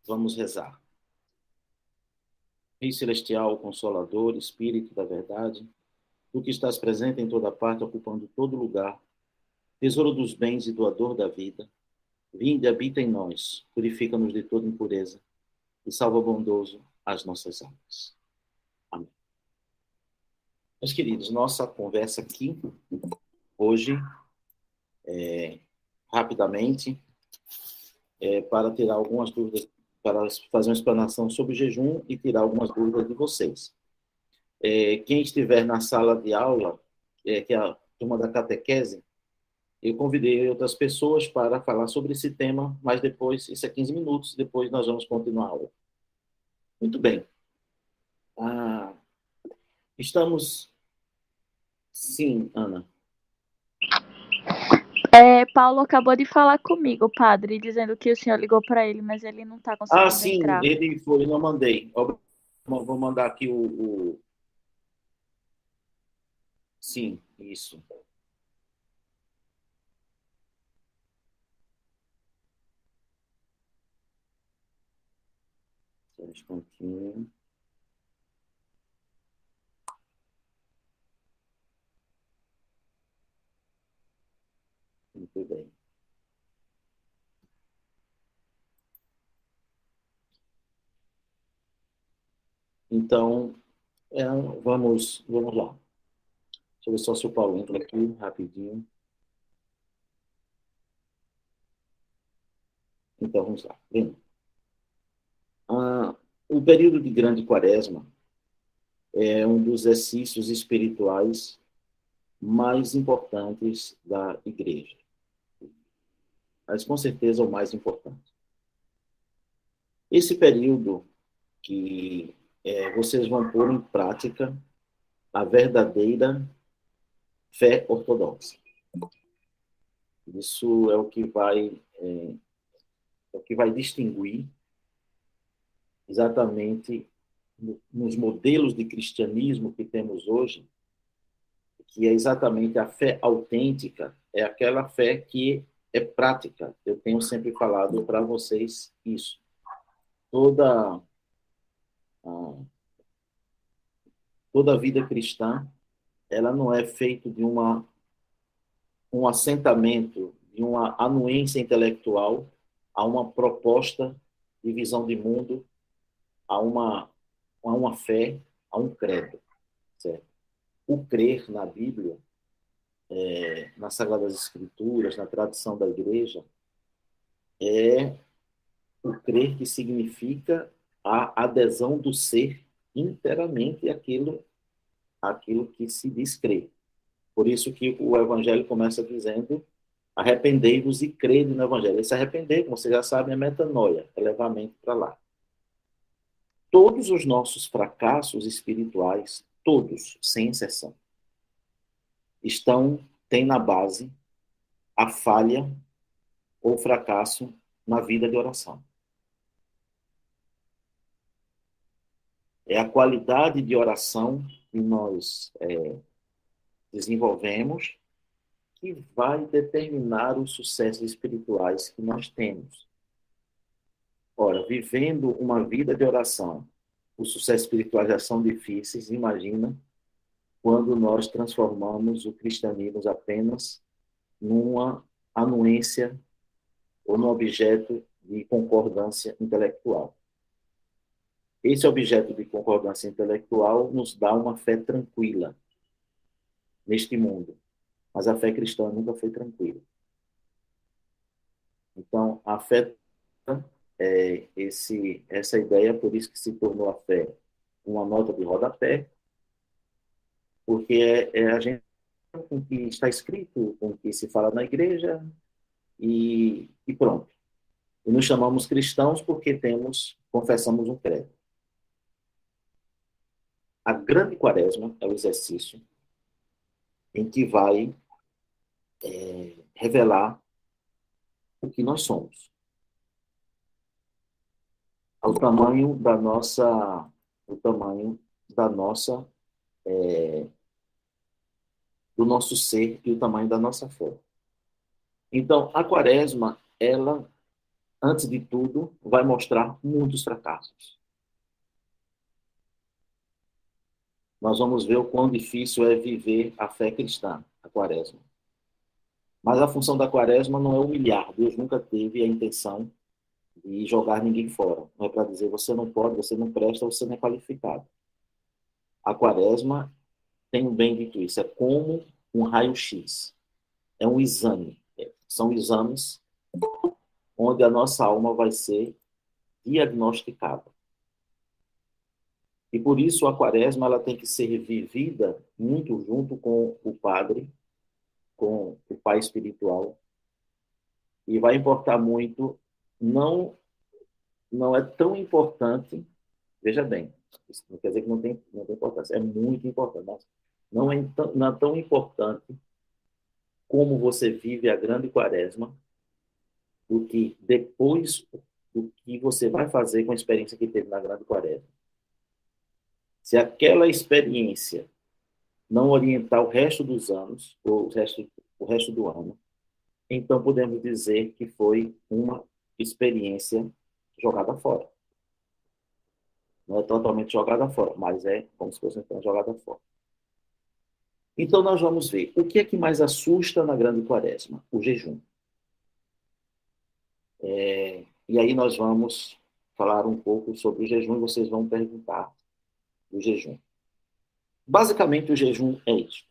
Vamos rezar. Rei Celestial, Consolador, Espírito da Verdade, tu que estás presente em toda parte, ocupando todo lugar, tesouro dos bens e doador da vida, vinde e habita em nós, purifica-nos de toda impureza e salva bondoso as nossas almas. Amém. Meus queridos, nossa conversa aqui, hoje, rapidamente, para tirar algumas dúvidas, para fazer uma explanação sobre o jejum e tirar algumas dúvidas de vocês. Quem estiver na sala de aula, que é a turma da catequese, eu convidei outras pessoas para falar sobre esse tema, mas depois, isso é 15 minutos, depois nós vamos continuar a aula. Muito bem. Estamos... Sim, Ana. Paulo acabou de falar comigo, padre, dizendo que o senhor ligou para ele, mas ele não está conseguindo Sim, entrar. ele foi, eu não mandei. Vou mandar aqui o... Sim, isso. Só um instantinho. Muito bem. Então, vamos lá. Deixa eu ver só se o Paulo entra aqui, rapidinho. Então, vamos lá. Bem, o período de grande quaresma é um dos exercícios espirituais mais importantes da igreja. Mas, com certeza, o mais importante. Esse período que vocês vão pôr em prática a verdadeira fé ortodoxa. Isso é o que vai distinguir exatamente nos modelos de cristianismo que temos hoje, que é exatamente a fé autêntica, é aquela fé que é prática. Eu tenho sempre falado para vocês isso. Toda a vida cristã, ela não é feita de um assentamento, de uma anuência intelectual a uma proposta de visão de mundo, a uma fé, a um credo. Certo? O crer na Bíblia, nas Sagradas Escrituras, na tradição da igreja, é o crer que significa a adesão do ser inteiramente àquilo que se diz crer. Por isso que o Evangelho começa dizendo: arrependei-vos e crede no Evangelho. Esse arrepender, como vocês já sabem, é metanoia, é levar a mente para lá. Todos os nossos fracassos espirituais, todos, sem exceção, têm na base a falha ou fracasso na vida de oração. É a qualidade de oração que nós desenvolvemos que vai determinar os sucessos espirituais que nós temos. Ora, vivendo uma vida de oração, os sucessos espirituais já são difíceis, imagina quando nós transformamos o cristianismo apenas numa anuência ou num objeto de concordância intelectual. Esse objeto de concordância intelectual nos dá uma fé tranquila neste mundo, mas a fé cristã nunca foi tranquila. Então, a fé é essa ideia, por isso que se tornou a fé uma nota de rodapé, porque é a gente com o que está escrito, com o que se fala na igreja, e pronto. E nos chamamos cristãos porque confessamos um credo. A grande quaresma é o exercício em que vai revelar o que nós somos. O tamanho da nossa, do nosso ser e o tamanho da nossa fé. Então, a quaresma, ela antes de tudo, vai mostrar muitos fracassos. Nós vamos ver o quão difícil é viver a fé cristã, a quaresma. Mas a função da quaresma não é humilhar. Deus nunca teve a intenção de jogar ninguém fora. Não é para dizer você não pode, você não presta, você não é qualificado. A quaresma tem bem dito isso, é como um raio-x. É um exame. São exames onde a nossa alma vai ser diagnosticada. E por isso a quaresma ela tem que ser vivida muito junto com o padre, com o pai espiritual, e vai importar muito, não é tão importante, veja bem, isso não quer dizer que não tem importância, é muito importante, mas não é tão importante como você vive a grande quaresma do que depois do que você vai fazer com a experiência que teve na grande quaresma. Se aquela experiência não orientar o resto dos anos, ou o resto do ano, então podemos dizer que foi uma experiência jogada fora. Não é totalmente jogada fora, mas é como se fosse então jogada fora. Então nós vamos ver o que é que mais assusta na grande quaresma? O jejum. E aí nós vamos falar um pouco sobre o jejum e vocês vão perguntar do jejum. Basicamente o jejum é isso.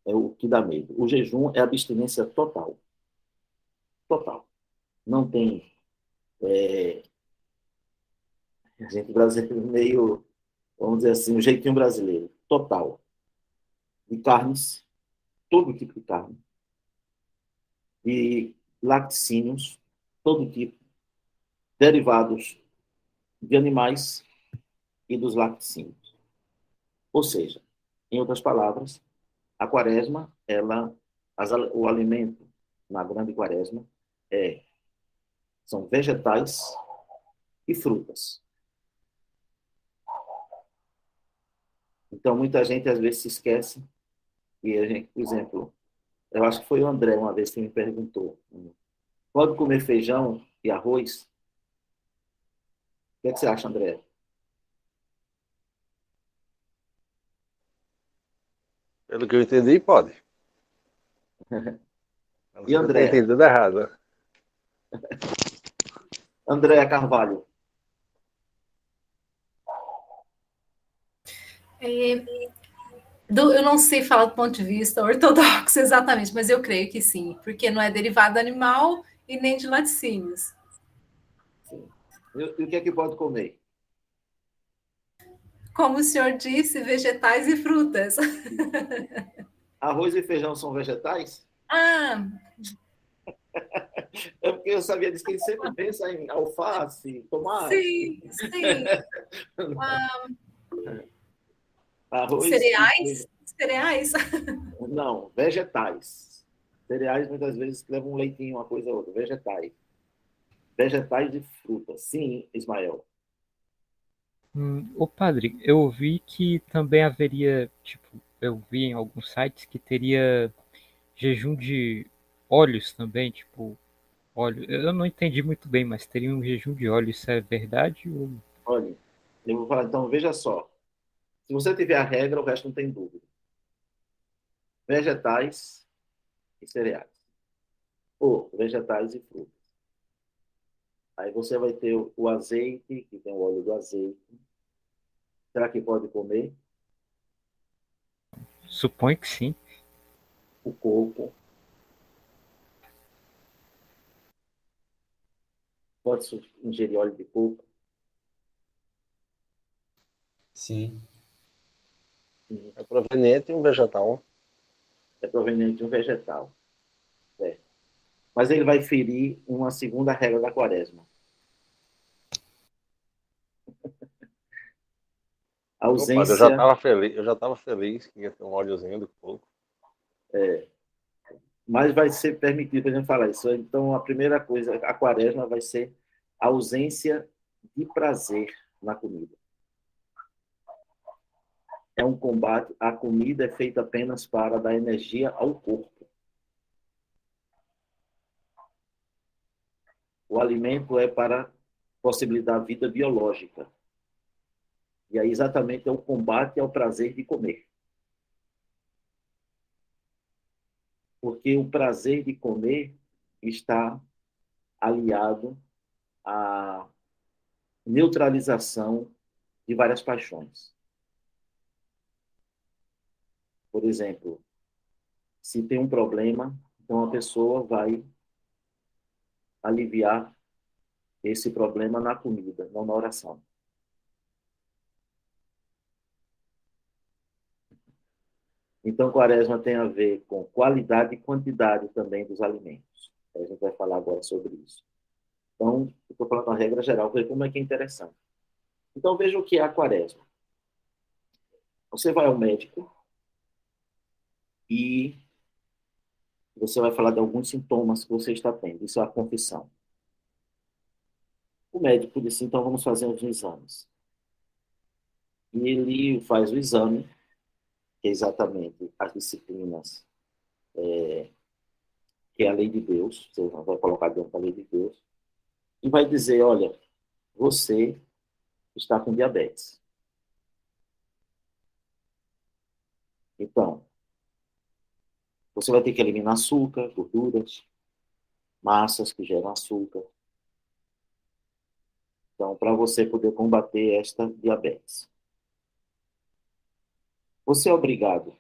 É o que dá medo. O jejum é abstinência total. Total. Não tem a gente brasileiro meio, vamos dizer assim, um jeitinho brasileiro, total, de carnes, todo tipo de carne, de laticínios, todo tipo, derivados de animais e dos laticínios. Ou seja, em outras palavras, a quaresma, o alimento na grande quaresma são vegetais e frutas. Então, muita gente às vezes se esquece, e a gente, por exemplo, eu acho que foi o André uma vez que me perguntou, pode comer feijão e arroz? O que é que você acha, André? Pelo que eu entendi, pode. A não E ser que eu tenha André? entendido errado. André Carvalho. Eu não sei falar do ponto de vista ortodoxo exatamente, mas eu creio que sim, porque não é derivado animal e nem de laticínios. Sim. E o que é que pode comer? Como o senhor disse, vegetais e frutas. Arroz e feijão são vegetais? Ah, É porque eu sabia disso que ele sempre pensa em alface, tomate. sim, sim. Arroz e Cereais? feijão. Cereais? Não, vegetais. Cereais muitas vezes levam um leitinho, uma coisa ou outra. Vegetais. Vegetais e frutas. Sim, Ismael. Ô padre, eu vi que também haveria, tipo, eu vi em alguns sites que teria jejum de óleos também, tipo, óleo. Eu não entendi muito bem, mas teria um jejum de óleo, isso é verdade? Ou... Olha, eu vou falar, então, veja só. Se você tiver a regra, o resto não tem dúvida. Vegetais e cereais. Ou vegetais e frutas. Aí você vai ter o azeite, que tem o óleo do azeite. Será que pode comer? Suponho que sim. O coco. Pode ingerir óleo de coco. Sim. É proveniente de um vegetal. É proveniente de um vegetal. Certo? Mas ele vai ferir uma segunda regra da quaresma. Ô, padre, eu já Ausência. estava feliz que ia ter um óleozinho do coco. Mas vai ser permitido a gente falar isso. Então, a primeira coisa, a quaresma vai ser a ausência de prazer na comida. É um combate. A comida é feita apenas para dar energia ao corpo. O alimento é para possibilitar vida biológica. E aí exatamente é o combate ao prazer de comer. Porque o prazer de comer está aliado à neutralização de várias paixões. Por exemplo, se tem um problema, então a pessoa vai aliviar esse problema na comida, não na oração. Então, Quaresma tem a ver com qualidade e quantidade também dos alimentos. A gente vai falar agora sobre isso. Então, eu estou falando a regra geral, ver como é que é interessante. Então, veja o que é a Quaresma. Você vai ao médico e você vai falar de alguns sintomas que você está tendo. Isso é a confissão. O médico disse, então vamos fazer uns exames. E ele faz o exame, que é exatamente as disciplinas, que é a lei de Deus, você vai colocar dentro da lei de Deus, e vai dizer, olha, você está com diabetes. Então, você vai ter que eliminar açúcar, gorduras, massas que geram açúcar. Então, para você poder combater esta diabetes. Você é obrigado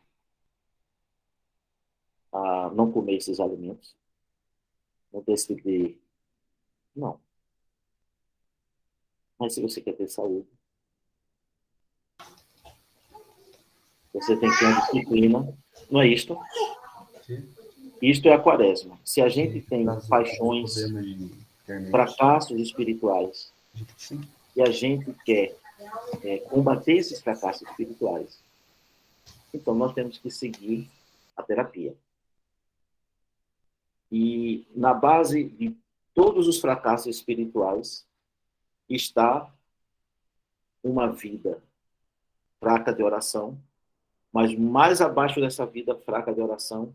a não comer esses alimentos, não decidir, não. Mas se você quer ter saúde, você tem que ter uma disciplina, não é isto? Isto é a Quaresma. Se a gente tem paixões, fracassos espirituais, e a gente quer combater esses fracassos espirituais, então nós temos que seguir a terapia. E na base de todos os fracassos espirituais está uma vida fraca de oração, mas mais abaixo dessa vida fraca de oração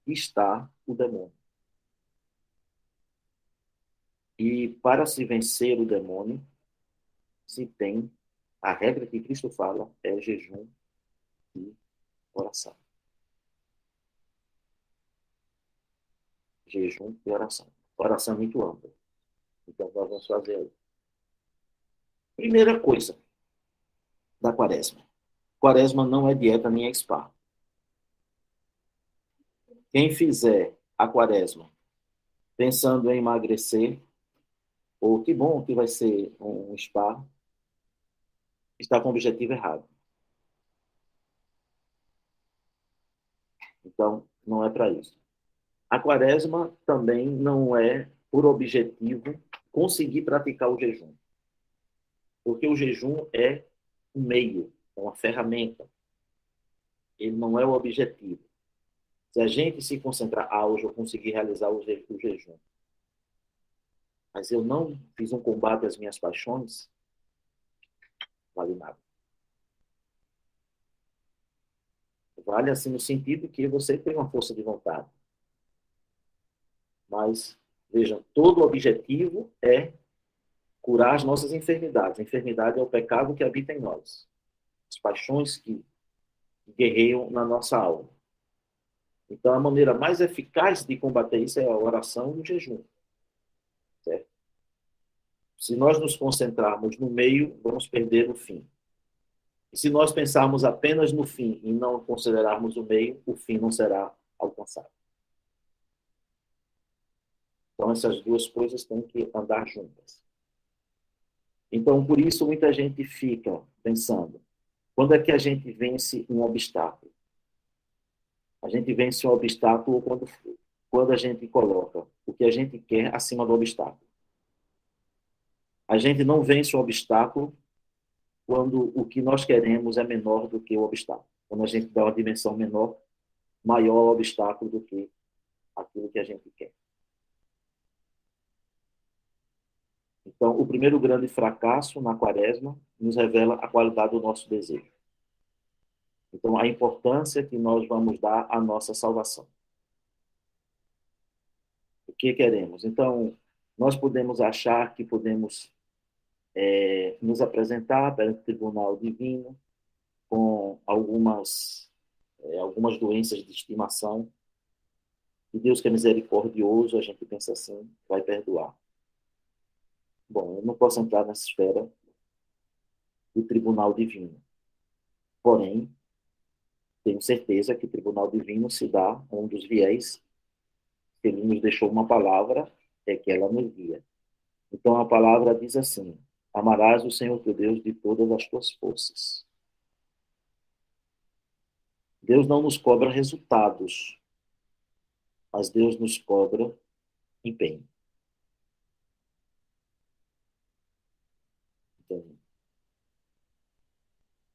está o demônio. E para se vencer o demônio, se tem a regra que Cristo fala é jejum e oração. Jejum e oração. Oração é muito ampla. Então, nós vamos fazer aí. Primeira coisa da Quaresma. Quaresma não é dieta nem é spa. Quem fizer a Quaresma pensando em emagrecer, ou que bom que vai ser um spa, está com o objetivo errado. Então, não é para isso. A Quaresma também não é por objetivo conseguir praticar o jejum. Porque o jejum é um meio, é uma ferramenta. Ele não é o objetivo. Se a gente se concentrar, hoje eu consegui realizar o jejum, mas eu não fiz um combate às minhas paixões, não vale nada. Vale assim no sentido que você tem uma força de vontade. Mas, vejam, todo o objetivo é curar as nossas enfermidades. A enfermidade é o pecado que habita em nós. As paixões que guerreiam na nossa alma. Então, a maneira mais eficaz de combater isso é a oração e o jejum. Certo? Se nós nos concentrarmos no meio, vamos perder o fim. E se nós pensarmos apenas no fim e não considerarmos o meio, o fim não será alcançado. Então, essas duas coisas têm que andar juntas. Então, por isso, muita gente fica pensando, quando é que a gente vence um obstáculo? A gente vence um obstáculo quando a gente coloca o que a gente quer acima do obstáculo. A gente não vence o obstáculo quando o que nós queremos é menor do que o obstáculo. Quando a gente dá uma dimensão menor, maior o obstáculo do que aquilo que a gente quer. Então, o primeiro grande fracasso na Quaresma nos revela a qualidade do nosso desejo. Então, a importância que nós vamos dar à nossa salvação. O que queremos? Então, Nós podemos achar que podemos nos apresentar perante o tribunal divino com algumas doenças de estimação, e Deus, que é misericordioso, a gente pensa assim, vai perdoar. Bom, eu não posso entrar nessa esfera do tribunal divino. Porém, tenho certeza que o tribunal divino se dá um dos viés que ele nos deixou uma palavra, é que ela nos guia. Então a palavra diz assim: amarás o Senhor teu Deus de todas as tuas forças. Deus não nos cobra resultados, mas Deus nos cobra empenho.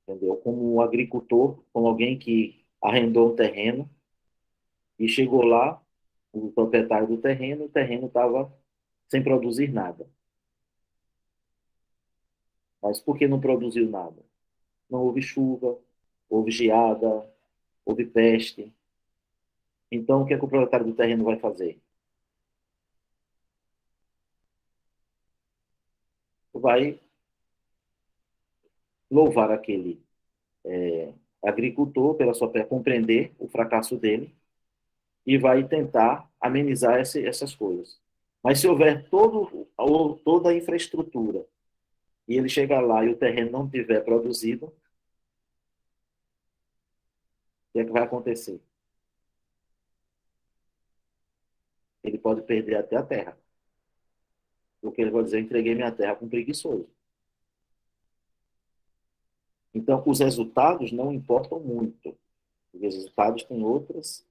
Entendeu? Como um agricultor, como alguém que arrendou um terreno e chegou lá, o proprietário do terreno, o terreno estava sem produzir nada. Mas por que não produziu nada? Não houve chuva, houve geada, houve peste. Então, o que é que o proprietário do terreno vai fazer? Vai louvar aquele agricultor pela sua compreender o fracasso dele e vai tentar amenizar essas coisas. Mas se houver toda a infraestrutura e ele chegar lá e o terreno não tiver produzido, o que é que vai acontecer? Ele pode perder até a terra. Porque ele vai dizer: eu entreguei minha terra para um preguiçoso. Então, os resultados não importam muito. Os resultados têm outras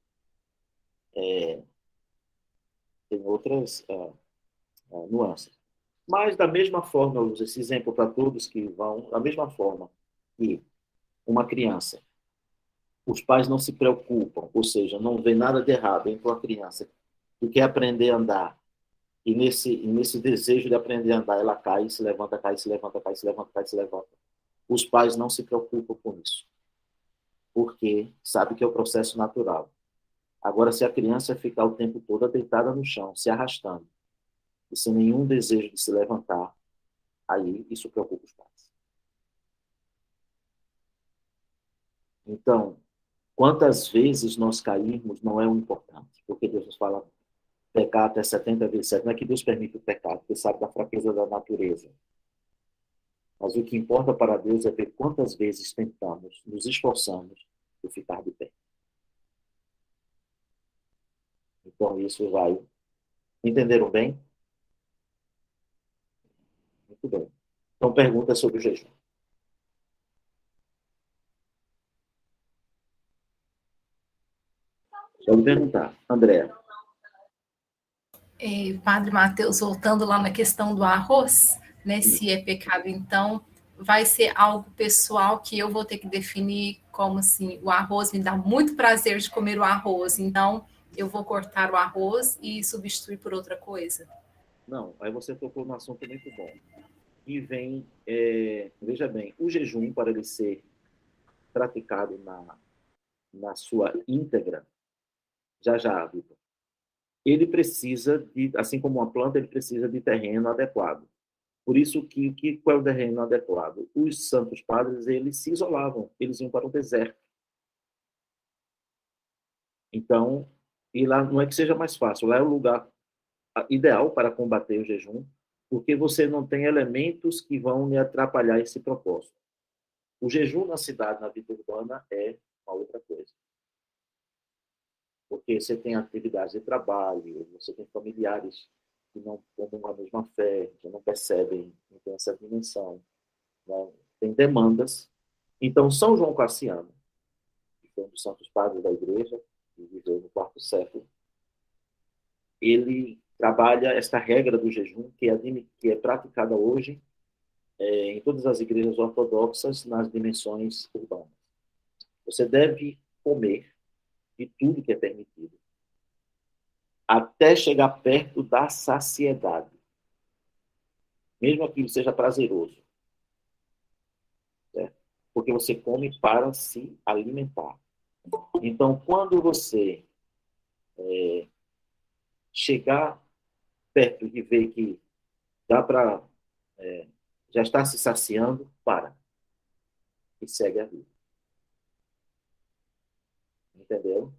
nuances. Mas, da mesma forma, eu uso esse exemplo para todos que vão, da mesma forma que uma criança, os pais não se preocupam, ou seja, não vê nada de errado entre uma criança que quer aprender a andar, e nesse desejo de aprender a andar, ela cai e se levanta, cai e se levanta, cai e se levanta, cai e se levanta. Os pais não se preocupam com isso, porque sabe que é o processo natural. Agora, se a criança ficar o tempo todo deitada no chão, se arrastando, e sem nenhum desejo de se levantar, aí isso preocupa os pais. Então, quantas vezes nós cairmos não é o importante, porque Deus nos fala pecar até 70 vezes 7. Não é que Deus permite o pecado, porque sabe da fraqueza da natureza. Mas o que importa para Deus é ver quantas vezes tentamos, nos esforçamos por ficar de pé. Então, isso vai... Entenderam bem? Muito bem. Então, pergunta sobre o jejum. Pode perguntar. Andréa. Padre Mateus, voltando lá na questão do arroz, né? Se é pecado, então vai ser algo pessoal que eu vou ter que definir como assim: o arroz me dá muito prazer de comer o arroz, então eu vou cortar o arroz e substituir por outra coisa? Não, aí você tocou num assunto muito bom. E vem, veja bem, o jejum, para ele ser praticado na sua íntegra, já, Vitor, ele precisa de, assim como uma planta, ele precisa de terreno adequado. Por isso qual é o terreno adequado? Os santos padres, eles se isolavam, eles iam para o deserto. Então, e lá não é que seja mais fácil, lá é o lugar ideal para combater o jejum, porque você não tem elementos que vão me atrapalhar esse propósito. O jejum na cidade, na vida urbana, é uma outra coisa. Porque você tem atividades de trabalho, você tem familiares que não comungam a mesma fé, que não percebem, não tem essa dimensão, né? Tem demandas. Então, São João Cassiano, que foi um dos santos padres da igreja, que viveu no quarto século, ele trabalha esta regra do jejum, que é praticada hoje em todas as igrejas ortodoxas nas dimensões urbanas. Você deve comer de tudo que é permitido, até chegar perto da saciedade, mesmo aquilo seja prazeroso, certo? Porque você come para se alimentar. Então, quando você chegar perto e vê que dá para já está se saciando, para e segue a vida. Entendeu?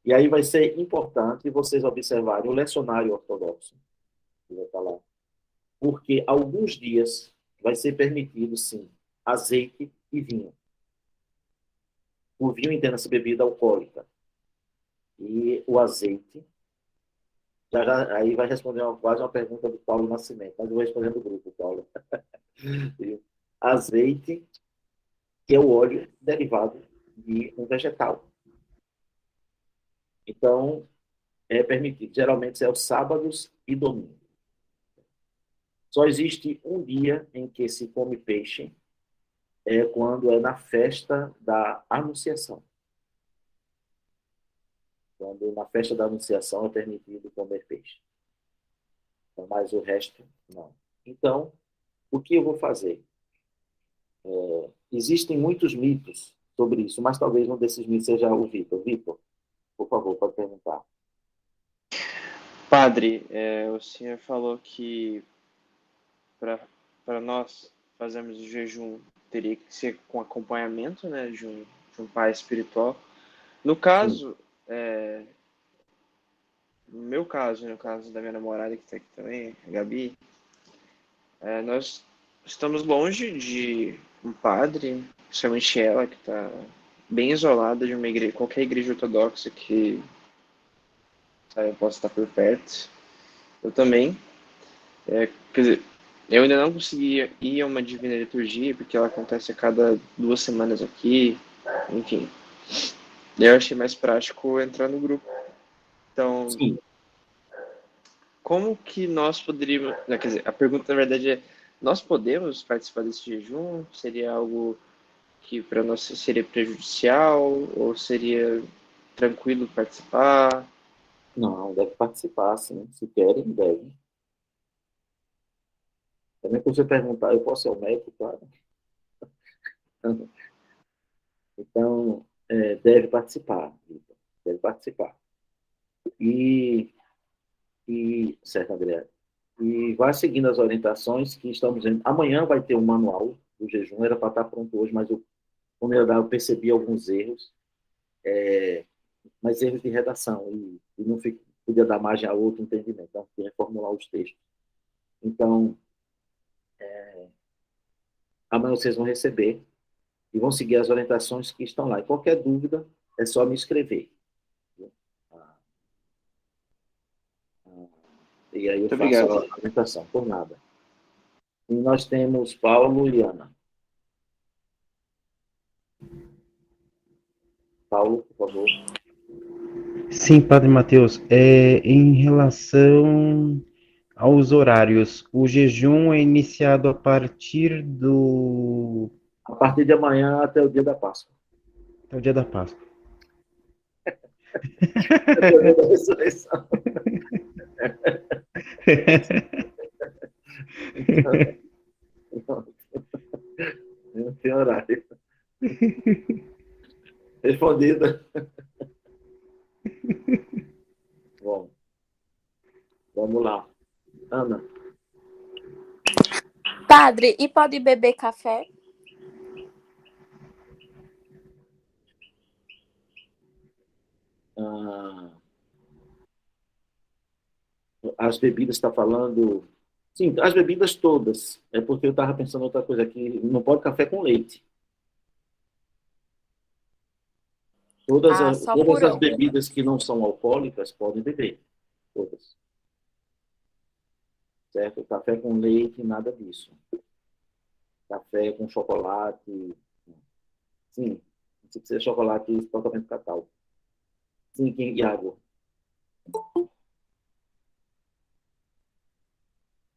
E aí vai ser importante vocês observarem o lecionário ortodoxo, que vai estar lá, porque alguns dias vai ser permitido, sim, azeite e vinho. O vinho entenda-se bebida alcoólica. E o azeite, aí vai responder quase uma pergunta do Paulo Nascimento, mas eu vou responder do grupo, Paulo. Azeite, que é o óleo derivado de um vegetal. Então, é permitido. Geralmente é os sábados e domingos. Só existe um dia em que se come peixe, é quando é na festa da Anunciação. Quando na festa da Anunciação é permitido comer peixe. Mas o resto, não. Então, o que eu vou fazer? Existem muitos mitos sobre isso, mas talvez um desses mitos seja o Vitor. Vitor, por favor, pode perguntar. Padre, o senhor falou que para nós fazermos o jejum teria que ser com acompanhamento, né, de um pai espiritual. No caso, no meu caso, no caso da minha namorada que está aqui também, a Gabi, nós estamos longe de um padre, principalmente ela, que está bem isolada de uma igreja, qualquer igreja ortodoxa que eu possa estar por perto. Eu também. Quer dizer, eu ainda não consegui ir a uma divina liturgia, porque ela acontece a cada 2 semanas aqui, enfim. Eu achei mais prático entrar no grupo. Então, Sim. como que nós poderíamos... Não, quer dizer, a pergunta, na verdade, é: nós podemos participar desse jejum? Seria algo que para nós seria prejudicial? Ou seria tranquilo participar? Não, deve participar, sim. Se querem, devem. Também que você perguntar, eu posso ser o médico, claro. Então, deve participar, Vitor. Deve participar. Certo, André. E vai seguindo as orientações que estamos dizendo. Amanhã vai ter um manual do jejum, era para estar pronto hoje, mas como eu percebi alguns erros, mas erros de redação, e não podia dar margem a outro entendimento, então tem que reformular os textos. Então, amanhã vocês vão receber e vão seguir as orientações que estão lá. E qualquer dúvida, é só me escrever. E aí eu Muito faço obrigado. a orientação, por nada. E nós temos Paulo e Ana. Paulo, por favor. Sim, Padre Matheus, em relação aos horários, o jejum é iniciado a partir A partir de amanhã até o dia da Páscoa. até o dia da Páscoa. Até o dia da ressurreição. Não tem horário. Respondida. Bom, vamos lá. Ana. Padre, e pode beber café? As bebidas, está falando... Sim, as bebidas todas. É porque eu estava pensando outra coisa aqui. Não pode café com leite. Todas as bebidas que não são alcoólicas podem beber. Todas. Certo? Café com leite, nada disso. Café com chocolate. Sim. Não precisa ser chocolate totalmente cacau. Sim, e água.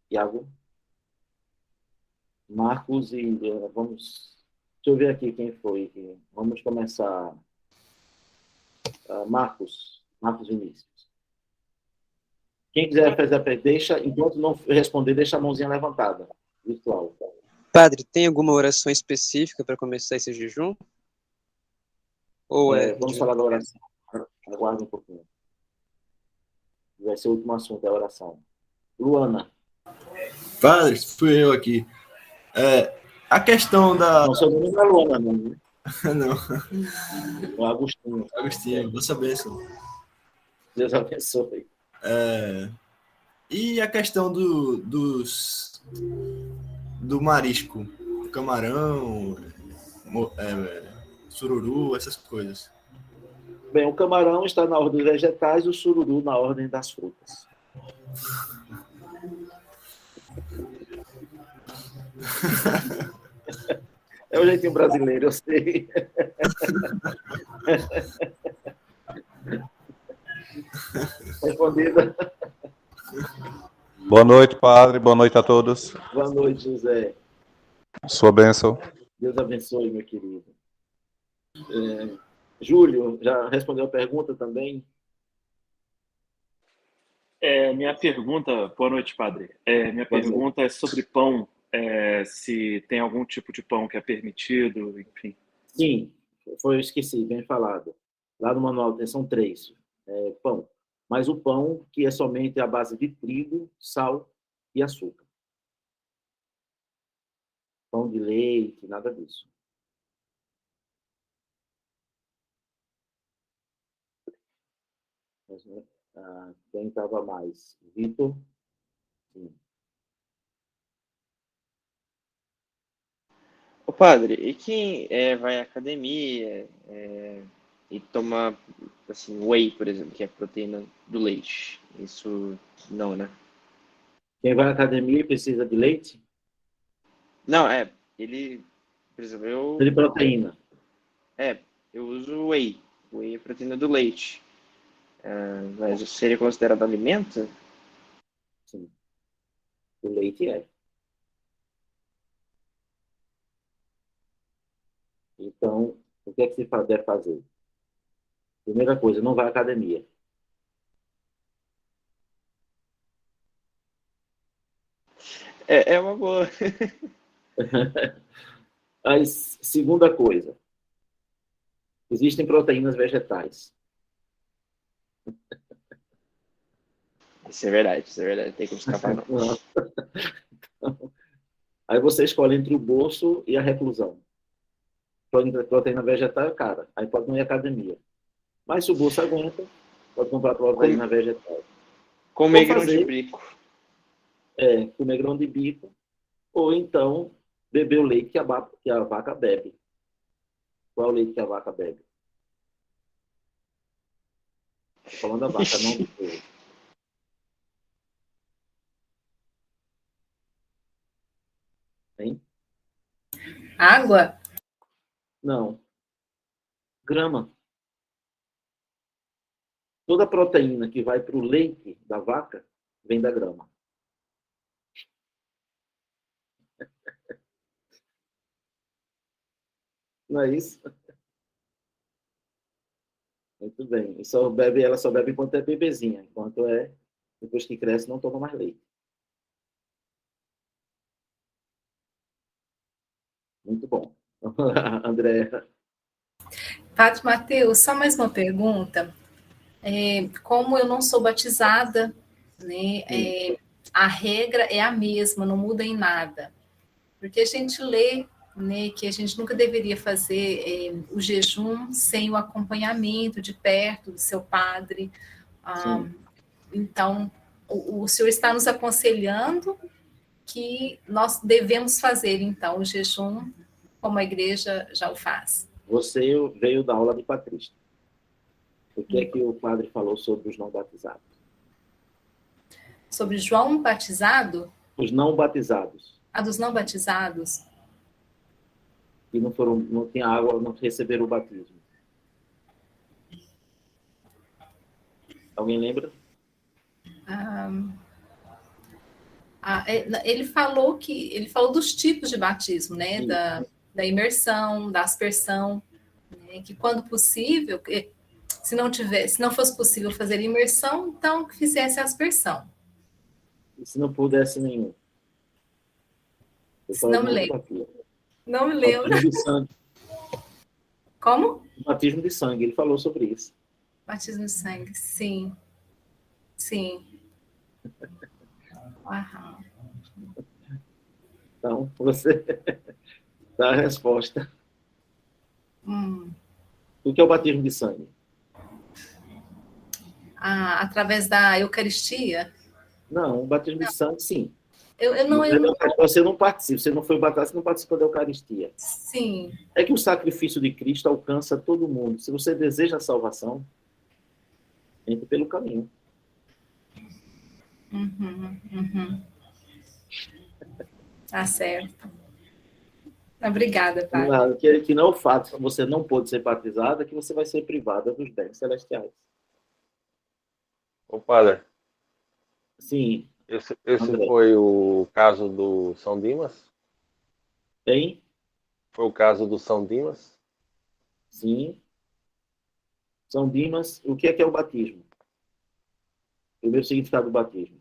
Iago, Marcos e vamos. Deixa eu ver aqui quem foi. Vamos começar. Marcos Vinícius. Quem quiser fazer a pergunta, enquanto não responder, deixa a mãozinha levantada, virtual. Padre, tem alguma oração específica para começar esse jejum? Ou Vamos falar da oração. Aguarde um pouquinho. vai ser o último assunto da oração. Luana. Padre, fui eu aqui. A questão da... Não, seu nome não é Luana, não. Né? Não, É Agostinho. Agostinho, vossa bênção. Deus abençoe. E a questão do marisco, camarão, sururu, essas coisas. Bem, o camarão está na ordem dos vegetais e o sururu na ordem das frutas. É o jeitinho brasileiro, eu sei. Respondida. Boa noite, padre. Boa noite a todos. Boa noite, José. Sua bênção. Deus abençoe, meu querido. Júlio, já respondeu a pergunta também? Minha pergunta... Boa noite, padre. Minha pergunta é sobre pão. Se tem algum tipo de pão que é permitido, enfim. Sim, eu esqueci, bem falado. Lá no manual são 3. Pão. Mas o pão que é somente à base de trigo, sal e açúcar. Pão de leite, nada disso. Quem estava mais? Vitor? Sim. Ô padre, e quem vai à academia e toma assim, whey, por exemplo, que é a proteína do leite? Isso não, né? Quem vai à academia e precisa de leite? Não, ele, por exemplo, De proteína. eu uso whey. Whey é proteína do leite. Mas seria considerado alimento? Sim. O leite é. Então, o que é que se deve fazer? Primeira coisa, não vai à academia. É uma boa. A segunda coisa, existem proteínas vegetais. Isso é verdade. Tem como escapar, não. Então, aí você escolhe entre o bolso e a reclusão. Proteína vegetal é cara, aí pode não ir à academia. Mas se o bolso aguenta, pode comprar proteína vegetal. Comer grão de bico. Comer grão de bico, ou então beber o leite que a vaca bebe. Qual é o leite que a vaca bebe? Estou falando da vaca, não do povo. Hein? Água? Não. Grama. Toda proteína que vai para o leite da vaca vem da grama. Não é isso? Muito bem. Ela só bebe enquanto é bebezinha. Enquanto depois que cresce, não toma mais leite. Muito bom. André. Padre Mateus, só mais uma pergunta. Como eu não sou batizada, né, a regra é a mesma, não muda em nada. Porque a gente lê, né, que a gente nunca deveria fazer o jejum sem o acompanhamento de perto do seu padre. Então, o senhor está nos aconselhando que nós devemos fazer, então, o jejum como a igreja já o faz. Você veio da aula de Patrícia. O que é que o padre falou sobre os não batizados? Sobre João batizado? Os não batizados. Dos não batizados? Que não tinha água, não receberam o batismo. Alguém lembra? Ele falou dos tipos de batismo, né? Da imersão, da aspersão, né? Que quando possível, se não fosse possível fazer imersão, então que fizesse a aspersão. E se não pudesse nenhum? Não me lembro. Não me lembro. Batismo de sangue. Como? Batismo de sangue, ele falou sobre isso. Batismo de sangue, sim. Sim. Aham. Então, você dá a resposta. O que é o batismo de sangue? Através da Eucaristia? Não, o batismo de sangue, sim. Eu não. Você não participa, você não foi batizado, você não participa da Eucaristia. Sim. É que o sacrifício de Cristo alcança todo mundo. Se você deseja a salvação, entre pelo caminho. Tá certo. Obrigada, padre. Que não é o fato de você não pode ser batizada, que você vai ser privada dos bens celestiais. Ô, padre. Sim. Esse foi o caso do São Dimas? Tem? Foi o caso do São Dimas? Sim. São Dimas, o que é o batismo? Primeiro significado do batismo.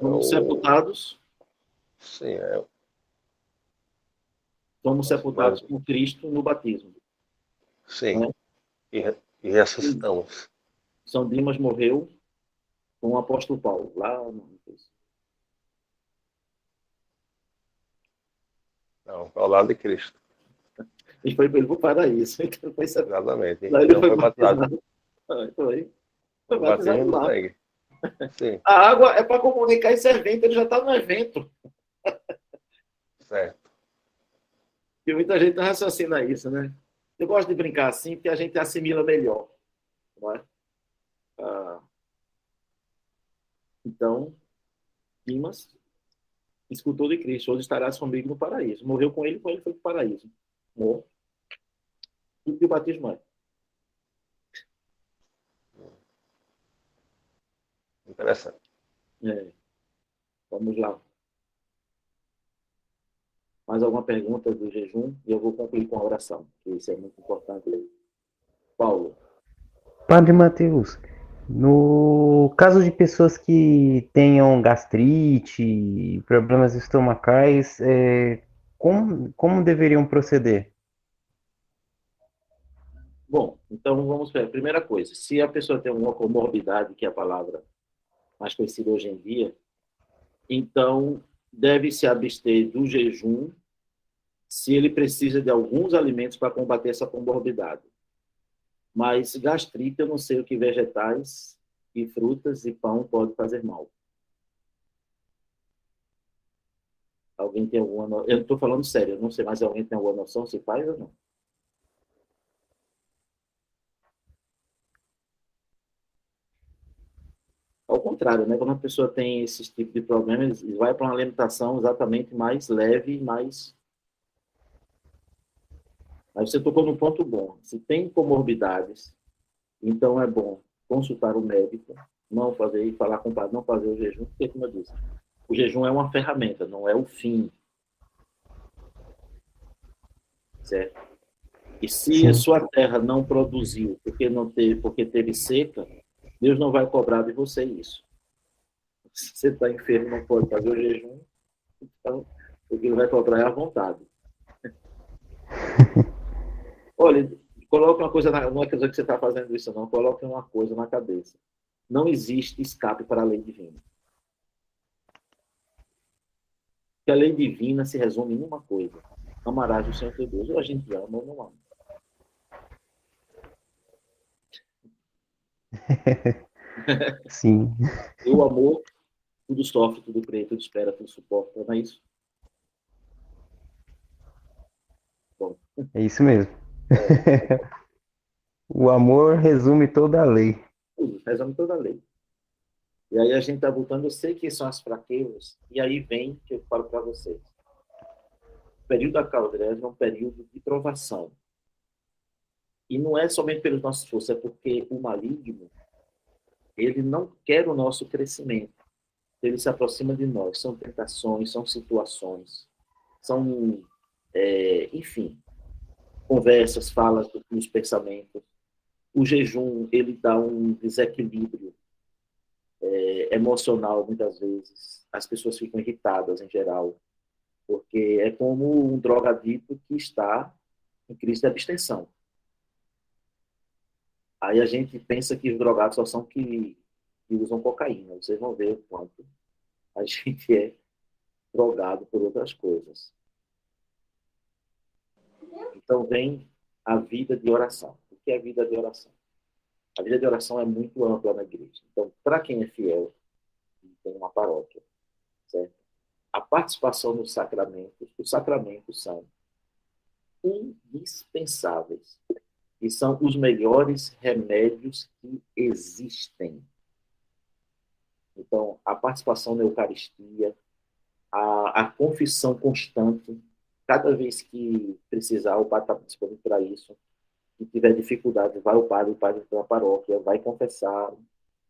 Somos sepultados. Sim, Somos sepultados com Cristo no batismo. Sim. Né? E ressuscitamos. São Dimas morreu com o apóstolo Paulo, lá no... Não, ao lado de Cristo. E foi para ele para o paraíso. Então foi exatamente. Lá ele foi batizado. Foi batizado lá. Sim. A água é para comunicar esse evento, ele já está no evento. Certo. E muita gente não raciocina isso, né? Eu gosto de brincar assim, porque a gente assimila melhor. Não é? Então, Dimas, escutou de Cristo, hoje estarás comigo no paraíso. Morreu com ele foi para o paraíso. Morreu. E o batismo é? Interessante. Vamos lá. Mais alguma pergunta do jejum? E eu vou concluir com a oração, que isso é muito importante. Paulo. Padre Mateus, no caso de pessoas que tenham gastrite, problemas estomacais, como deveriam proceder? Bom, então vamos ver. Primeira coisa, se a pessoa tem uma comorbidade, que é a palavra mais conhecida hoje em dia, então deve se abster do jejum se ele precisa de alguns alimentos para combater essa comorbidade. Mas gastrite, eu não sei o que vegetais e frutas e pão pode fazer mal. Alguém tem alguma... Eu estou falando sério, eu não sei, mas alguém tem alguma noção se faz ou não? Ao contrário, né? Quando a pessoa tem esse tipo de problema, ele vai para uma alimentação exatamente mais leve, mais... Mas você tocou num ponto bom. Se tem comorbidades, então é bom consultar o médico, não fazer, e falar com o padre, não fazer o jejum, porque, como eu disse, o jejum é uma ferramenta, não é o fim. Certo? E se a sua terra não produziu porque teve seca, Deus não vai cobrar de você isso. Se você está enfermo, não pode fazer o jejum, então, o que ele vai cobrar é a vontade. Olha, coloque uma coisa, não é quer dizer que você está fazendo isso, não. Coloque uma coisa na cabeça. Não existe escape para a lei divina. Porque a lei divina se resume em uma coisa. Amarás o Senhor teu Deus. Ou a gente ama ou não ama. Sim. E o amor, tudo sofre, tudo crê, tudo espera, tudo suporta. Não é isso? Bom. É isso mesmo. O amor resume toda a lei. Resume toda a lei. E aí a gente está voltando, eu sei que são as fraquezas, e aí vem que eu falo para vocês. O período da Caldrese é um período de provação. E não é somente pelos nossos esforços, é porque o maligno, ele não quer o nosso crescimento. Ele se aproxima de nós. São tentações, são situações, são, enfim, conversas, falas nos pensamentos. O jejum, ele dá um desequilíbrio emocional, muitas vezes. As pessoas ficam irritadas, em geral, porque é como um drogadito que está em crise de abstenção. Aí a gente pensa que os drogados só são que usam cocaína. Vocês vão ver o quanto a gente é drogado por outras coisas. Então vem a vida de oração. O que é a vida de oração? A vida de oração é muito ampla na igreja. Então, para quem é fiel, tem uma paróquia, certo? A participação nos sacramentos, os sacramentos são indispensáveis e são os melhores remédios que existem. Então, a participação na Eucaristia, a confissão constante, cada vez que precisar, o padre está participando para isso. Se tiver dificuldade, vai o padre da paróquia, vai confessar.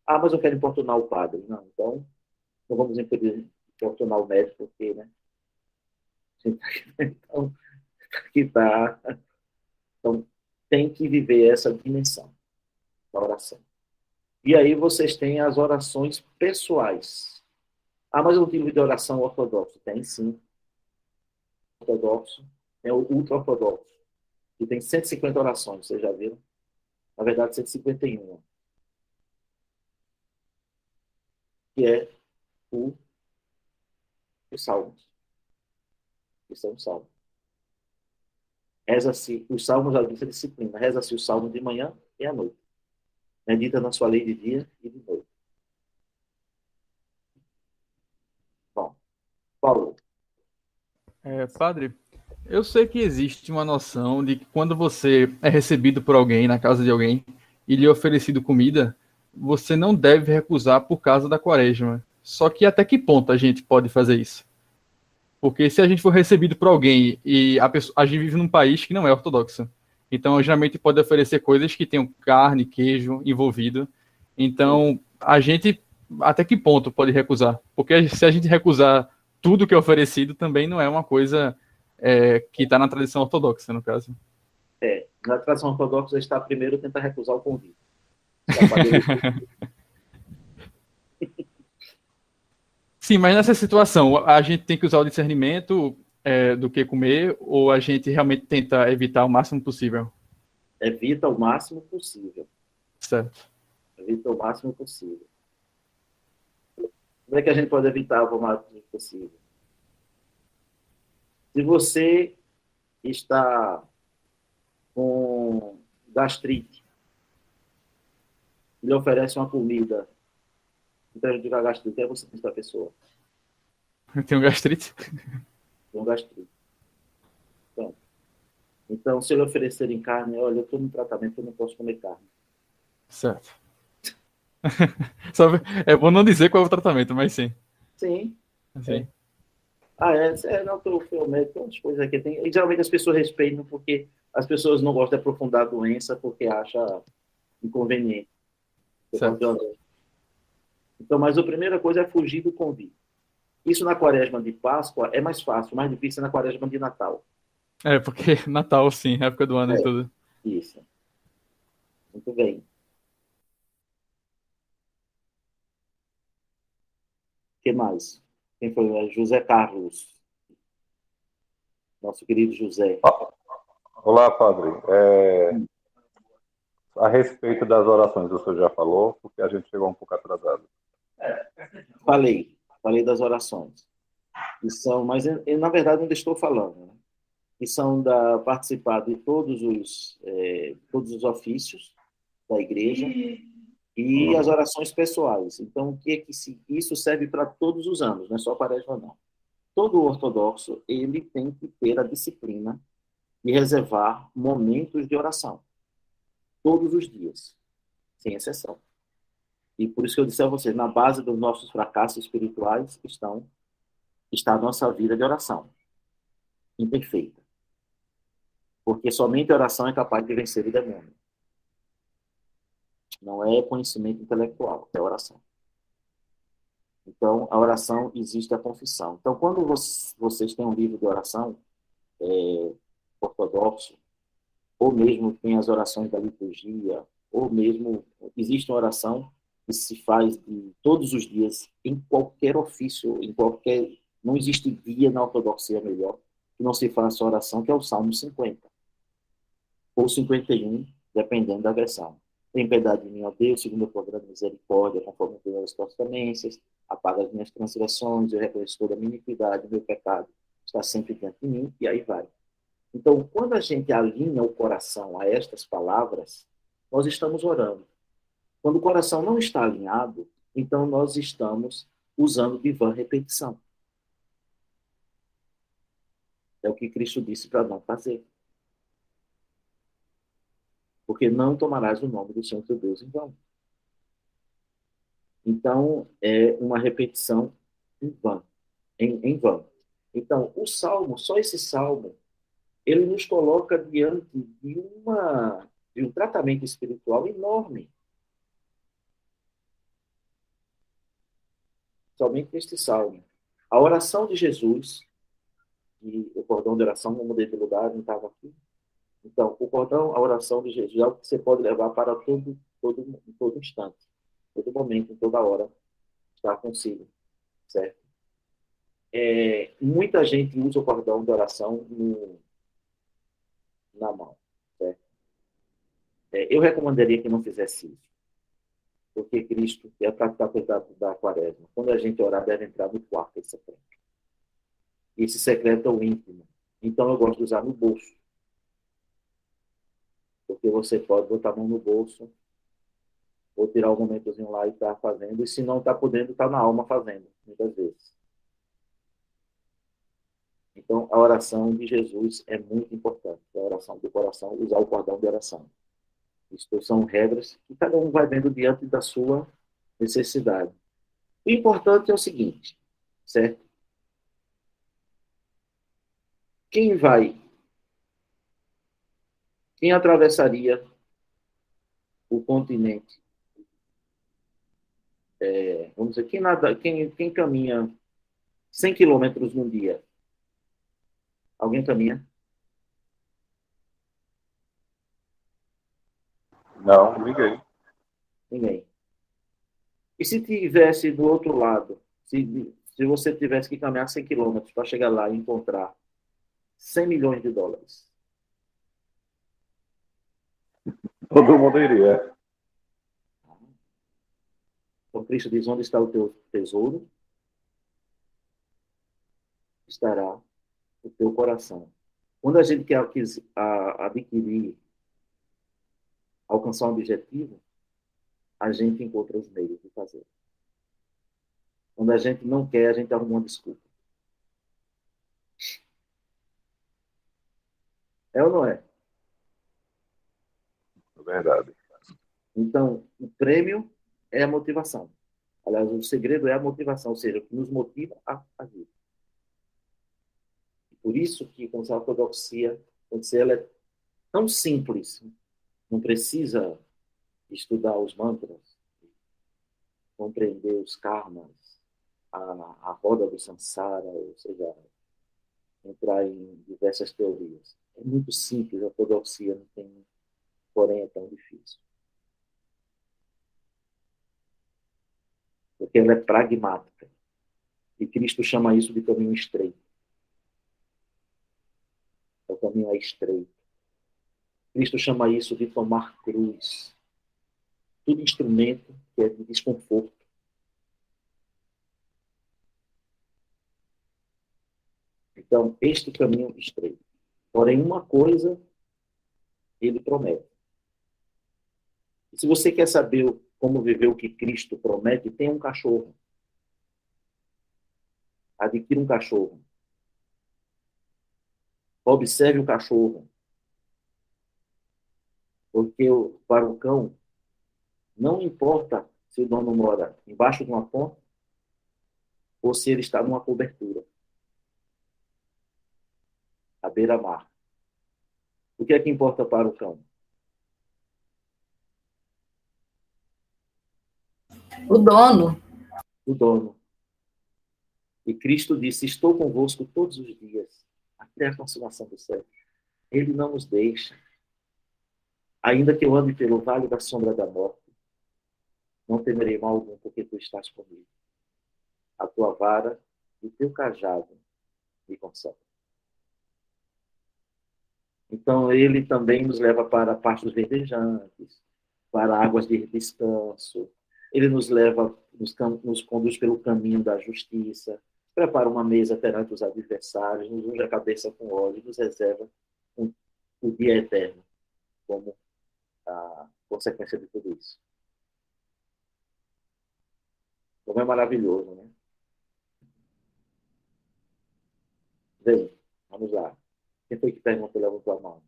Ah, mas eu quero importunar o padre. Não, então, não vamos impedir importunar o médico, porque, né? Então, que tá. Então, tem que viver essa dimensão da oração. E aí vocês têm as orações pessoais. Ah, mas eu não tenho de oração ortodoxa. Tem sim. Ortodoxo é o ultra-ortodoxo, que tem 150 orações, vocês já viram? Na verdade, 151. Que é os salmos. Que são os salmos. Reza-se, os salmos já dizem a disciplina. Reza-se o salmo de manhã e à noite. Medita na sua lei de dia e de noite. Bom, Paulo. Padre, eu sei que existe uma noção de que quando você é recebido por alguém, na casa de alguém, e lhe é oferecido comida, você não deve recusar por causa da quaresma. Só que até que ponto a gente pode fazer isso? Porque se a gente for recebido por alguém e a gente vive num país que não é ortodoxo, então geralmente pode oferecer coisas que tenham carne, queijo envolvido. Então, a gente até que ponto pode recusar? Porque se a gente recusar tudo que é oferecido, também não é uma coisa que está na tradição ortodoxa, no caso. Na tradição ortodoxa está primeiro tentar recusar o convite. Sim, mas nessa situação, a gente tem que usar o discernimento do que comer, ou a gente realmente tenta evitar o máximo possível? Evita o máximo possível. Certo. Evita o máximo possível. Como é que a gente pode evitar o máximo possível? Se você está com gastrite, lhe oferece uma comida que prejudica a gastrite, é você para a pessoa. Eu tenho gastrite? Tenho gastrite. Então, se ele oferecerem carne, olha, eu estou no tratamento, eu não posso comer carne. Certo. É bom não dizer qual é o tratamento, mas sim. Sim. Sim. Não, eu médico, as coisas aqui tem. E, geralmente as pessoas respeitam porque as pessoas não gostam de aprofundar a doença porque acham inconveniente. Então, mas a primeira coisa é fugir do convite. Isso na quaresma de Páscoa é mais fácil, mais difícil é na quaresma de Natal. Porque Natal, sim, época do ano e tudo. Isso. Muito bem. O que mais? Quem foi? José Carlos. Nosso querido José. Olá, padre. A respeito das orações, o senhor já falou, porque a gente chegou um pouco atrasado. Falei das orações. Que são, mas na verdade ainda estou falando, né? Que são participar de todos os ofícios da igreja e as orações pessoais. Então, o que é que isso serve para todos os anos, não é só quaresma, não. Todo ortodoxo, ele tem que ter a disciplina de reservar momentos de oração. Todos os dias, sem exceção. E por isso que eu disse a vocês, na base dos nossos fracassos espirituais está a nossa vida de oração. Imperfeita. Porque somente a oração é capaz de vencer o demônio. Não é conhecimento intelectual, é oração. Então, a oração existe a confissão. Então, quando vocês têm um livro de oração ortodoxo, ou mesmo tem as orações da liturgia, ou mesmo existe uma oração que se faz de todos os dias, em qualquer ofício, em qualquer Não existe dia na ortodoxia melhor que não se faça a oração, que é o Salmo 50. Ou 51, dependendo da versão. Tem piedade de mim, ó Deus, segundo a tua grande misericórdia, conforme as tuas promessas, apaga as minhas transgressões, eu reconheço toda a minha iniquidade, meu pecado está sempre diante de mim, e aí vai. Então, quando a gente alinha o coração a estas palavras, nós estamos orando. Quando o coração não está alinhado, então nós estamos usando de vã repetição. É o que Cristo disse para não fazer. Porque não tomarás o nome do Senhor teu Deus em vão. Então, é uma repetição em vão. Em vão. Então, o Salmo, só esse Salmo, ele nos coloca diante de um tratamento espiritual enorme. Somente neste Salmo. A oração de Jesus, e o cordão de oração, não mudei de lugar, não estava aqui. Então, o cordão, a oração de Jesus, é algo que você pode levar para todo instante, todo momento, em toda hora, estar consigo, certo? Muita gente usa o cordão de oração na mão, certo? Eu recomendaria que não fizesse isso, porque Cristo é para estar cuidado da quaresma. Quando a gente orar, deve entrar no quarto esse secreto. Esse secreto é o íntimo. Então, eu gosto de usar no bolso. Porque você pode botar a mão no bolso, ou tirar um momentozinho lá e estar fazendo, e se não está podendo, está na alma fazendo, muitas vezes. Então, a oração de Jesus é muito importante. A oração do coração, usar o cordão de oração. Isso são regras que cada um vai vendo diante da sua necessidade. O importante é o seguinte, certo? Quem atravessaria o continente? Vamos dizer, quem caminha 100 quilômetros num dia? Alguém caminha? Não, ninguém. Ninguém. E se tivesse do outro lado, se você tivesse que caminhar 100 quilômetros para chegar lá e encontrar 100 milhões de dólares? Todo mundo iria. Então, Cristo diz, onde está o teu tesouro, estará o teu coração. Quando a gente quer adquirir, alcançar um objetivo, a gente encontra os meios de fazer. Quando a gente não quer, a gente arruma uma desculpa. É ou não é? É verdade. Então, o prêmio é a motivação. Aliás, o segredo é a motivação, ou seja, o que nos motiva a agir. Por isso que, quando a ortodoxia, ela é tão simples, não precisa estudar os mantras, compreender os karmas, a roda do samsara, ou seja, entrar em diversas teorias. É muito simples, a ortodoxia não tem, porém é tão difícil. Porque ela é pragmática. E Cristo chama isso de caminho estreito. O caminho é estreito. Cristo chama isso de tomar cruz. Tudo instrumento que é de desconforto. Então, este caminho estreito. Porém, uma coisa ele promete. E se você quer saber como viver o que Cristo promete, tem um cachorro. Adquira um cachorro. Observe o cachorro. Porque para o cão, não importa se o dono mora embaixo de uma ponte ou se ele está numa cobertura, à beira-mar. O que é que importa para o cão? O dono. O dono. E Cristo disse, estou convosco todos os dias, até a consumação do céu. Ele não nos deixa. Ainda que eu ande pelo vale da sombra da morte, não temerei mal algum, porque tu estás comigo. A tua vara o teu cajado me consola. Então, ele também nos leva para pastos verdejantes, para águas de descanso. Ele nos leva, nos conduz pelo caminho da justiça, prepara uma mesa perante os adversários, nos unge a cabeça com óleo, nos reserva o dia eterno como a consequência de tudo isso. Como é maravilhoso, né? Bem, vamos lá. Quem foi que perguntou, levantou a mão?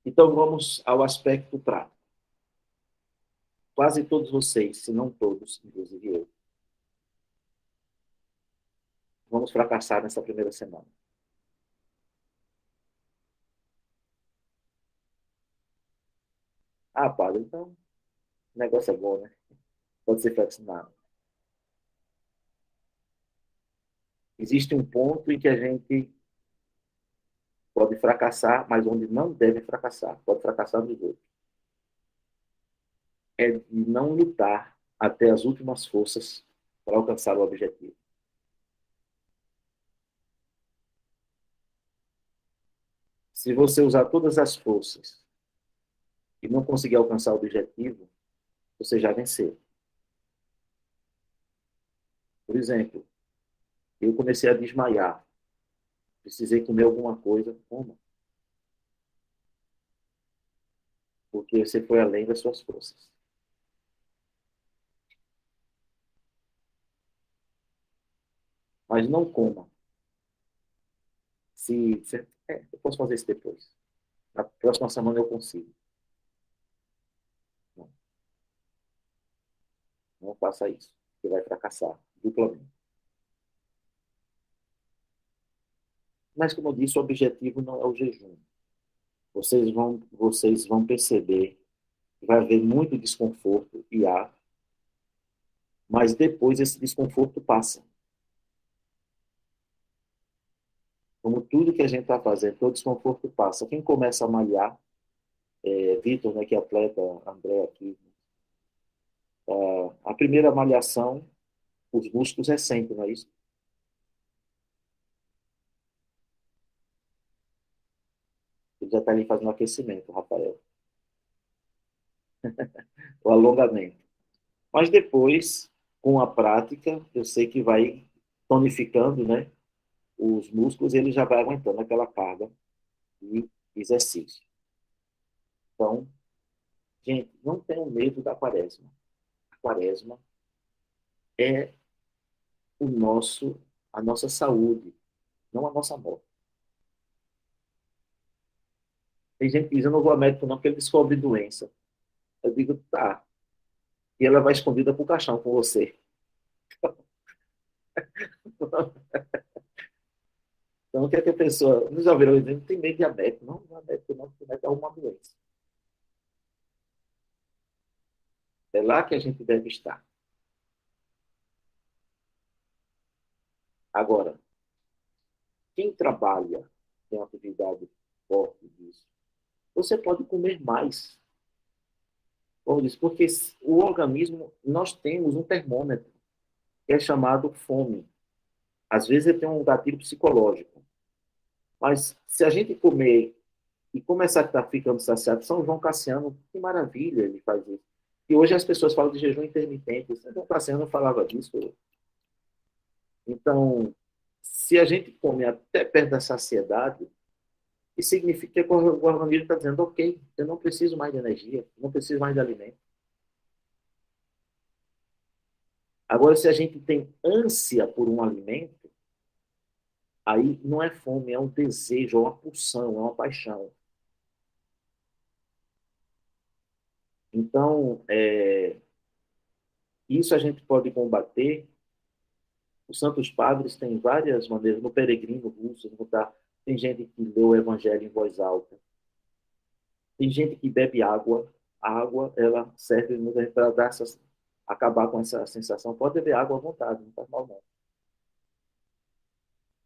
Então, vamos ao aspecto prático. Quase todos vocês, se não todos, inclusive eu, vamos fracassar nessa primeira semana. Ah, padre, então, o negócio é bom, né? Pode ser flexionado. Existe um ponto em que a gente pode fracassar, mas onde não deve fracassar. Pode fracassar nos outros. É de não lutar até as últimas forças para alcançar o objetivo. Se você usar todas as forças e não conseguir alcançar o objetivo, você já venceu. Por exemplo, eu comecei a desmaiar. Precisei comer alguma coisa. Coma. Porque você foi além das suas forças. Mas não coma. Eu posso fazer isso depois. Na próxima semana eu consigo. Não. Não faça isso. Você vai fracassar duplamente. Mas, como eu disse, o objetivo não é o jejum. Vocês vão perceber que vai haver muito desconforto, e há, mas depois esse desconforto passa. Como tudo que a gente está fazendo, todo desconforto passa. Quem começa a malhar, Vitor, né, que é atleta, André aqui, a primeira malhação, os músculos ressentem, não é isso? Ele já está ali fazendo aquecimento, Rafael. O alongamento. Mas depois, com a prática, eu sei que vai tonificando, né? Os músculos, ele já vai aguentando aquela carga de exercício. Então, gente, não tenham medo da quaresma. A quaresma é a nossa saúde, não a nossa morte. Tem gente que diz, eu não vou a médico não, porque ele descobre doença. Eu digo, tá. E ela vai escondida pro caixão com você. Então, o que é que a pessoa... Não já viram dizendo, tem medo de diabetes. Não, não é médico não, porque médico é uma doença. É lá que a gente deve estar. Agora, quem trabalha, tem uma atividade forte disso, você pode comer mais. Como diz, porque o organismo, nós temos um termômetro, que é chamado fome. Às vezes ele tem um gatilho psicológico. Mas se a gente comer e começar a estar ficando saciado, São João Cassiano, que maravilha ele faz isso. E hoje as pessoas falam de jejum intermitente. São João Cassiano falava disso. Então, se a gente come até perto da saciedade, isso significa que o organismo está dizendo, ok, eu não preciso mais de energia, não preciso mais de alimento. Agora, se a gente tem ânsia por um alimento, aí não é fome, é um desejo, é uma pulsão, é uma paixão. Então, isso a gente pode combater. Os Santos Padres têm várias maneiras. No Peregrino Russo, tem gente que lê o Evangelho em voz alta. Tem gente que bebe água. A água, ela serve para acabar com essa sensação. Pode beber água à vontade, não faz mal não.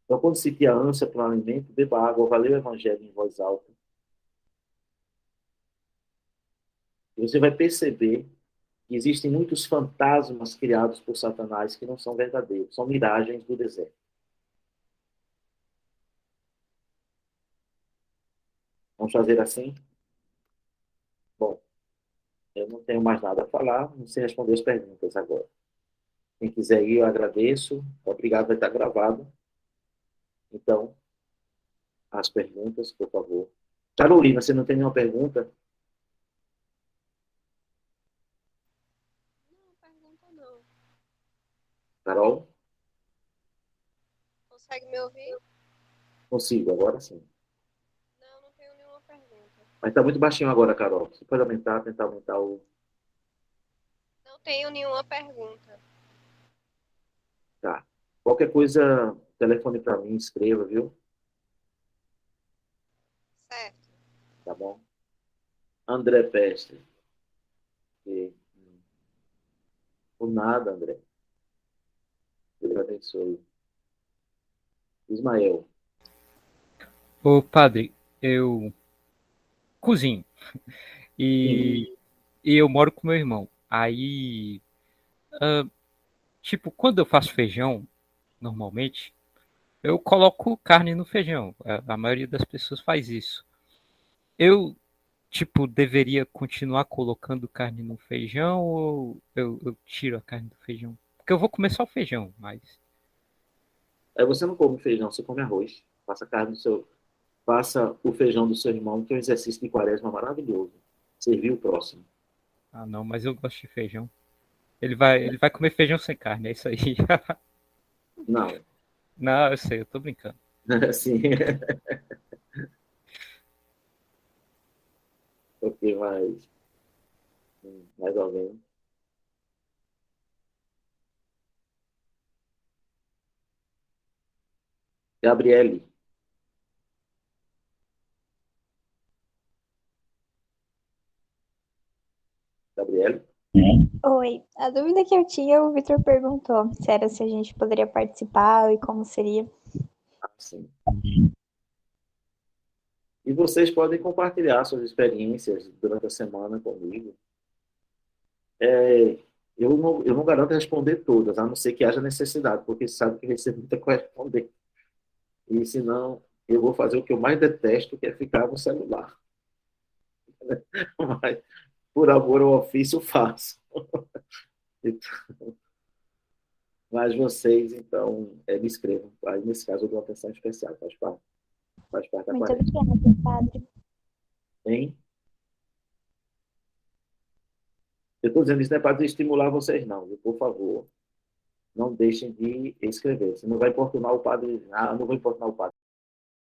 Então, quando se tem a ânsia para um alimento, beba água, vá ler o Evangelho em voz alta. E você vai perceber que existem muitos fantasmas criados por Satanás que não são verdadeiros, são miragens do deserto. Vamos fazer assim? Bom, eu não tenho mais nada a falar, não sei responder as perguntas agora. Quem quiser ir, eu agradeço. Obrigado, vai estar gravado. Então, as perguntas, por favor. Carolina, você não tem nenhuma pergunta? Não, pergunta não. Carol? Consegue me ouvir? Consigo, agora sim. Não, não tenho nenhuma pergunta. Mas está muito baixinho agora, Carol. Você pode aumentar, tentar aumentar o... Não tenho nenhuma pergunta. Tá. Qualquer coisa, telefone para mim, escreva, viu? Certo. Tá bom? André Pestre. E... Por nada, André. Deus abençoe. Ismael. Ô, padre, eu cozinho. E eu moro com meu irmão. Aí, tipo, quando eu faço feijão, normalmente, eu coloco carne no feijão. A maioria das pessoas faz isso. Eu, tipo, deveria continuar colocando carne no feijão ou eu tiro a carne do feijão? Porque eu vou comer só o feijão, mas... Aí você não come feijão, você come arroz. Faça carne do seu... Faça o feijão do seu irmão, que é um exercício de quaresma maravilhoso. Servir o próximo. Ah, não, mas eu gosto de feijão. Ele vai comer feijão sem carne, é isso aí. Não. Não, eu sei, eu tô brincando. Sim. Ok, mais alguém? Gabriele. Gabriele? Oi, a dúvida que eu tinha, o Vitor perguntou se era se a gente poderia participar e como seria. Sim. E vocês podem compartilhar suas experiências durante a semana comigo. Eu não garanto responder todas, a não ser que haja necessidade, porque sabe que recebo muita coisa para responder. E senão, eu vou fazer o que eu mais detesto, que é ficar no celular. Mas, por amor ao ofício, faço. Então, mas vocês, então, me escrevam. Aí, nesse caso, eu dou uma atenção especial. Faz parte da Muito quaresma. obrigada, padre. Hein? Eu estou dizendo isso não é para estimular vocês, não. Viu? Por favor, não deixem de escrever. Você não vai importunar o padre. Ah, não vou importunar o padre.